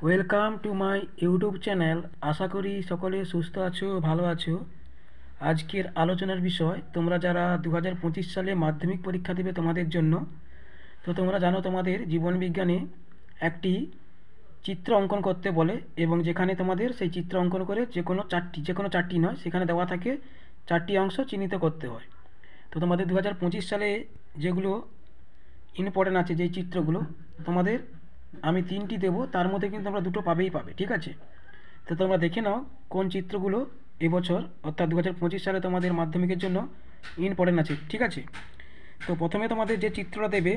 Welcome to my YouTube channel. আশা করি সকলে সুস্থ আছো, ভালো আছো। আজকের আলোচনার বিষয়, তোমরা যারা 2025 সালে মাধ্যমিক পরীক্ষা দেবে তোমাদের জন্য, তো তোমরা জানো তোমাদের জীবন বিজ্ঞানে একটি চিত্র অঙ্কন করতে বলে, এবং যেখানে তোমাদের সেই চিত্র অঙ্কন করে যে কোনো চারটি নয়, সেখানে দেওয়া থাকে চারটি অংশ চিহ্নিত করতে হয়। তো তোমাদের 2025 সালে যেগুলো ইম্পর্টেন্ট আছে, যেই চিত্রগুলো তোমাদের আমি তিনটি দেবো, তার মধ্যে কিন্তু তোমরা দুটো পাবে, ঠিক আছে? তো তোমরা দেখে নাও কোন চিত্রগুলো এবছর অর্থাৎ 2025 সালে তোমাদের মাধ্যমিকের জন্য ইম্পর্টেন্ট আছে, ঠিক আছে? তো প্রথমে তোমাদের যে চিত্রটা দেবে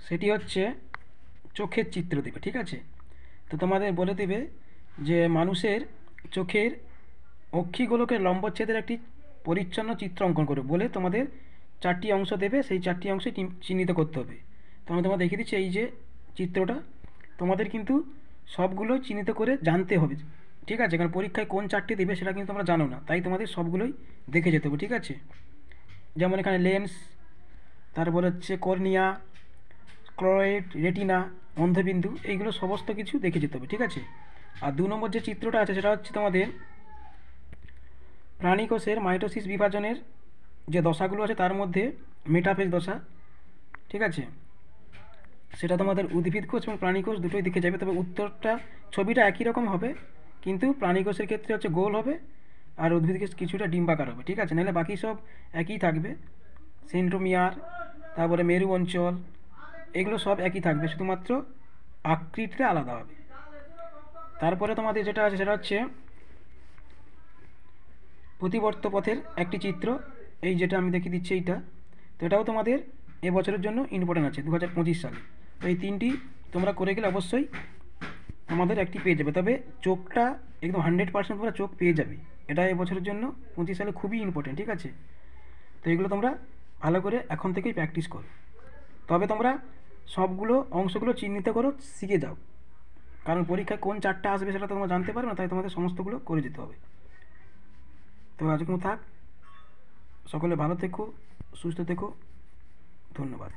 সেটি হচ্ছে চোখের চিত্র দেবে, ঠিক আছে? তো তোমাদের বলে দেবে যে মানুষের চোখের অক্ষিগোলকের লম্বচ্ছেদের একটি পরিচ্ছন্ন চিত্র অঙ্কন করে বলে তোমাদের চারটি অংশ দেবে, সেই চারটি অংশে চিহ্নিত করতে হবে। তো আমি তোমাদের দেখিয়ে দিচ্ছি, এই যে চিত্রটা, তোমাদের কিন্তু সবগুলোই চিহ্নিত করে জানতে হবে, ঠিক আছে? কারণ পরীক্ষায় কোন চারটি দেবে সেটা কিন্তু তোমরা জানো না, তাই তোমাদের সবগুলোই দেখে যেতে হবে, ঠিক আছে? যেমন এখানে লেন্স, তারপর হচ্ছে কর্নিয়া, ক্লোরয়েড, রেটিনা, অন্ধবিন্দু, এইগুলো সমস্ত কিছু দেখে যেতে হবে, ঠিক আছে? আর 2 নম্বর যে চিত্রটা আছে সেটা হচ্ছে তোমাদের প্রাণীকোষের মাইটোসিস বিভাজনের যে দশাগুলো আছে তার মধ্যে মেটাফেজ দশা, ঠিক আছে? সেটা তোমাদের উদ্ভিদ কোষ এবং প্রাণী কোষ দুটোই দেখে যাবে, তবে উত্তরটা ছবিটা একই রকম হবে, কিন্তু প্রাণী কোষের ক্ষেত্রে হচ্ছে গোল হবে আর উদ্ভিদ কোষ কিছুটা ডিম্বাকার হবে, ঠিক আছে? নাহলে বাকি সব একই থাকবে। সেন্ট্রোমিয়ার, তারপরে মেরু অঞ্চল, এগুলো সব একই থাকবে, শুধুমাত্র আকৃতিটা আলাদা হবে। তারপরে তোমাদের যেটা আছে সেটা হচ্ছে প্রতিবর্ত পথের একটি চিত্র, এই যেটা আমি দেখিয়ে দিচ্ছি এইটা। তো এটাও তোমাদের এবছরের জন্য ইম্পর্টেন্ট আছে 2025 সালে। তো এই তিনটি তোমরা করে গেলে অবশ্যই তোমাদের একটি পেয়ে যাবে, তবে চোখটা একদম 100% তোমরা চোখ পেয়ে যাবে, এটা এবছরের জন্য 25 সালে খুবই ইম্পর্টেন্ট, ঠিক আছে? তো এগুলো তোমরা ভালো করে এখন থেকেই প্র্যাকটিস করো, তবে তোমরা সবগুলো অংশগুলো চিহ্নিত করো, শিখে যাও, কারণ পরীক্ষায় কোন চারটা আসবে সেটা তোমরা জানতে পারবে না, তাই তোমাদের সমস্তগুলো করে যেতে হবে। তো আজকে থাক, সকলে ভালো থেকো, সুস্থ থেকো, ধন্যবাদ।